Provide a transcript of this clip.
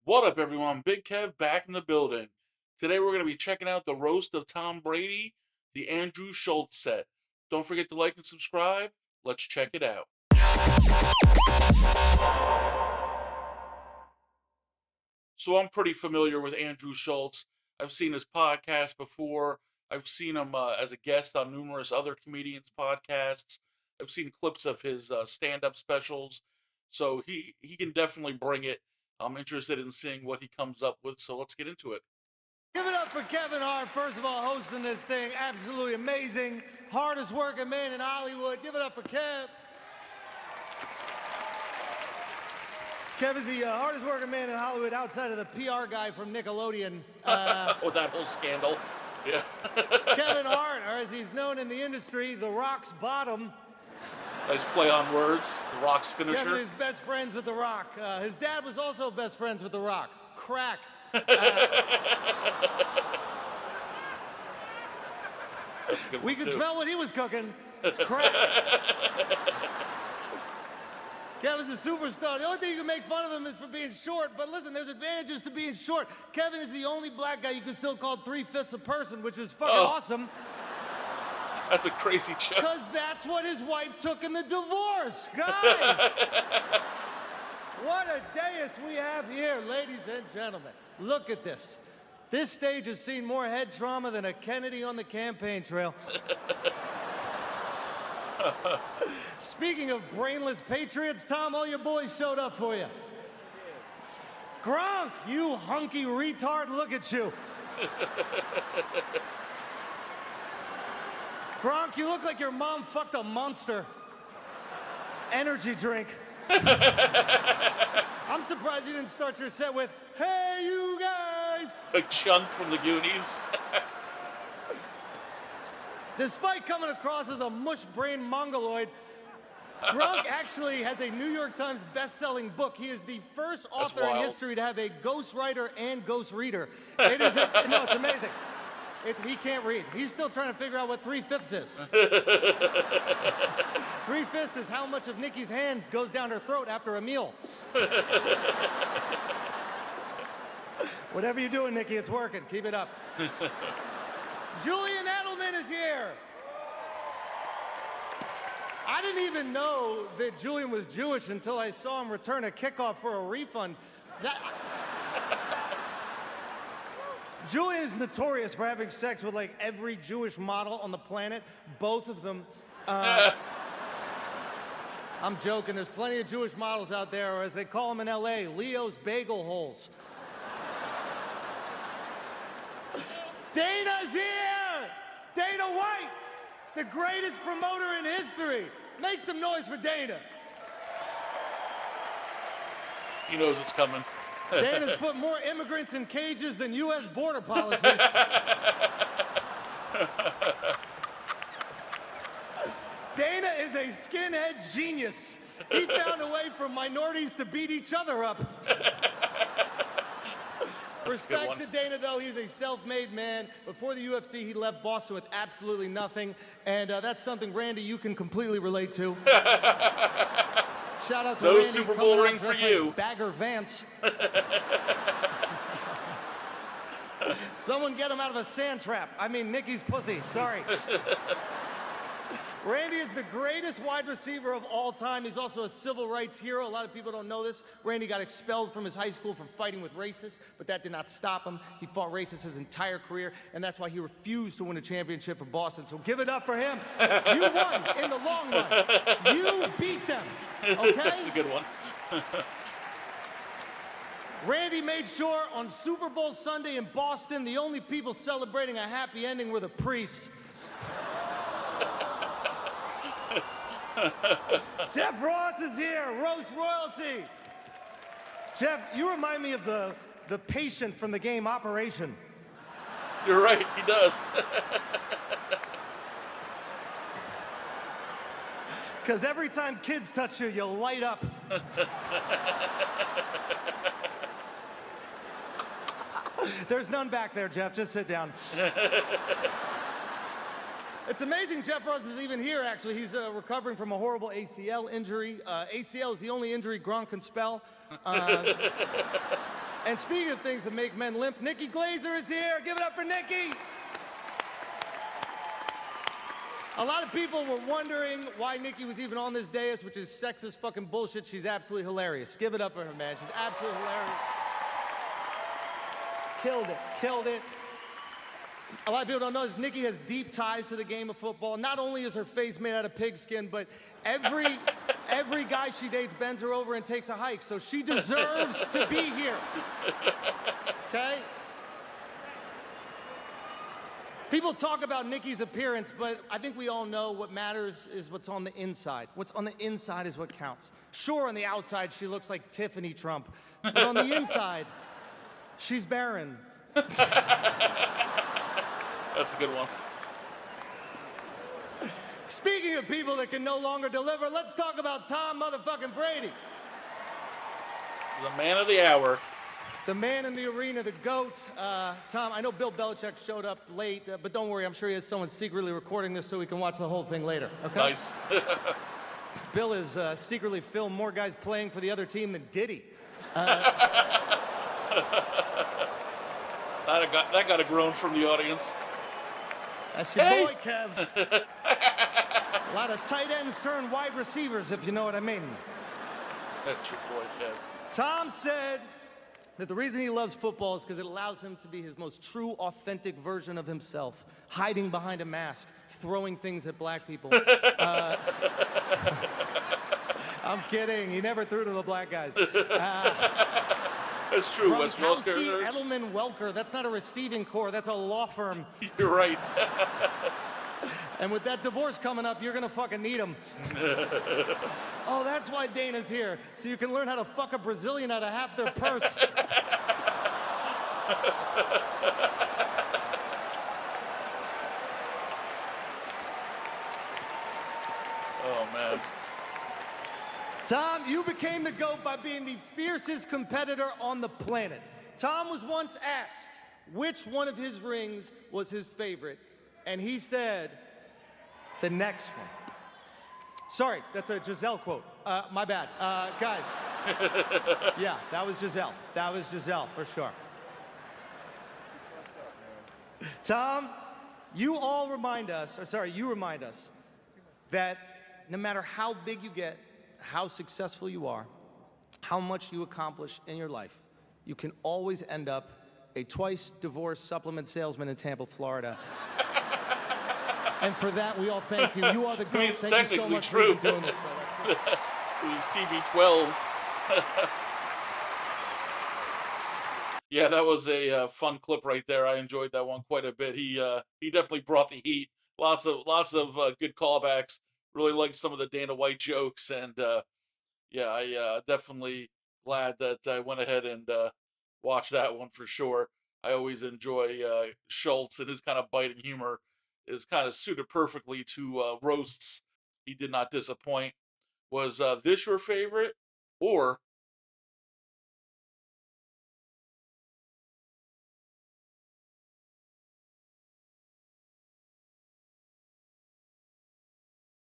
What up, everyone? Big Kev back in the building. Today we're going to be checking out the roast of Tom Brady, the Andrew Schulz set. Don't forget to like and subscribe. Let's check it out. So I'm pretty familiar with Andrew Schulz. I've seen his podcast before. I've seen him as a guest on numerous other comedians' podcasts. I've seen clips of his stand-up specials. So he can definitely bring it. I'm interested in seeing what he comes up with, so let's get into it. Give it up for Kevin Hart, first of all, hosting this thing. Absolutely amazing. Hardest working man in Hollywood. Give it up for Kev. Kev is the hardest working man in Hollywood outside of the PR guy from Nickelodeon. Oh, that whole scandal. Yeah. Kevin Hart, or as he's known in the industry, The Rock's bottom. Nice play on words. The Rock's finisher. Kevin is best friends with The Rock. His dad was also best friends with The Rock. Crack. We could smell what he was cooking. Crack. Kevin's a superstar. The only thing you can make fun of him is for being short, but listen, there's advantages to being short. Kevin is the only black guy you can still call 3/5 a person, which is fucking awesome. That's a crazy joke. Because that's what his wife took in the divorce. Guys! What a dais we have here, ladies and gentlemen. Look at this. This stage has seen more head trauma than a Kennedy on the campaign trail. Speaking of brainless patriots, Tom, all your boys showed up for you. Gronk, you hunky retard, look at you. Gronk, you look like your mom fucked a monster. Energy drink. I'm surprised you didn't start your set with, "Hey, you guys!" A chunk from the Goonies. Despite coming across as a mush-brained mongoloid, Gronk actually has a New York Times best-selling book. He is the first author in history to have a ghostwriter and ghost reader. It is, no, it's amazing. He can't read. He's still trying to figure out what 3/5 is. 3/5 is how much of Nikki's hand goes down her throat after a meal. Whatever you're doing, Nikki, it's working. Keep it up. Julian Edelman is here. I didn't even know that Julian was Jewish until I saw him return a kickoff for a refund. Julian is notorious for having sex with like every Jewish model on the planet, both of them. I'm joking, there's plenty of Jewish models out there, or as they call them in LA, Leo's bagel holes. Dana's here! Dana White, the greatest promoter in history. Make some noise for Dana. He knows it's coming. Dana's put more immigrants in cages than U.S. border policies. Dana is a skinhead genius. He found a way for minorities to beat each other up. Respect to Dana, though. He's a self-made man. Before the UFC, he left Boston with absolutely nothing. And that's something, Randy, you can completely relate to. Shout out to No Randy, Super Bowl ring for you. Like Bagger Vance. Someone get him out of a sand trap. I mean, Nikki's pussy. Sorry. Randy is the greatest wide receiver of all time. He's also a civil rights hero. A lot of people don't know this. Randy got expelled from his high school for fighting with racists, but that did not stop him. He fought racists his entire career, and that's why he refused to win a championship for Boston. So give it up for him. You won in the long run. You beat them, okay? That's a good one. Randy made sure on Super Bowl Sunday in Boston, the only people celebrating a happy ending were the priests. Jeff Ross is here, roast royalty. Jeff, you remind me of the patient from the game Operation. You're right, he does. Because every time kids touch you, you light up. There's none back there, Jeff. Just sit down. It's amazing Jeff Ross is even here, actually. He's recovering from a horrible ACL injury. ACL is the only injury Gronk can spell. And speaking of things that make men limp, 𝐄𝐪𝐻𝐦𝐻𝐭 is here. Give it up for Nikki. A lot of people were wondering why Nikki was even on this dais, which is sexist fucking bullshit. She's absolutely hilarious. Give it up for her, man. She's absolutely hilarious. Killed it, killed it. A lot of people don't know this. Nikki has deep ties to the game of football. Not only is her face made out of pigskin, but every guy she dates bends her over and takes a hike. So she deserves to be here. Okay? People talk about Nikki's appearance, but I think we all know what matters is what's on the inside. What's on the inside is what counts. Sure, on the outside, she looks like Tiffany Trump. But on the inside, she's barren. That's a good one. Speaking of people that can no longer deliver, let's talk about Tom motherfucking Brady. The man of the hour. The man in the arena, the GOAT. Tom, I know Bill Belichick showed up late, but don't worry, I'm sure he has someone secretly recording this so we can watch the whole thing later, okay? Nice. Bill has secretly filmed more guys playing for the other team than Diddy. That got a groan from the audience. That's your boy, Kev. A lot of tight ends turn wide receivers, if you know what I mean. That's your boy, Kev. Tom said that the reason he loves football is because it allows him to be his most true, authentic version of himself, hiding behind a mask, throwing things at black people. I'm kidding. He never threw to the black guys. That's true. Wes Welker. Edelman Welker. That's not a receiving corps. That's a law firm. You're right. And with that divorce coming up, you're gonna fucking need him. Oh, that's why Dana's here, so you can learn how to fuck a Brazilian out of half their purse. Oh, man. Tom, you became the GOAT by being the fiercest competitor on the planet. Tom was once asked which one of his rings was his favorite, and he said, the next one. Sorry, that's a Giselle quote. My bad. Guys. Yeah, that was Giselle. That was Giselle, for sure. Tom, you remind us that no matter how big you get, how successful you are, how much you accomplish in your life, you can always end up a twice-divorced supplement salesman in Tampa, Florida. And for that, we all thank you. You are the GOAT. I mean, it's thank technically you so much true. for doing this, brother. It was TB12. Yeah, that was a fun clip right there. I enjoyed that one quite a bit. He definitely brought the heat. Lots of good callbacks. Really liked some of the Dana White jokes, and yeah, I definitely glad that I went ahead and watched that one for sure. I always enjoy Schulz, and his kind of biting humor is kind of suited perfectly to roasts. He did not disappoint. Was this your favorite, or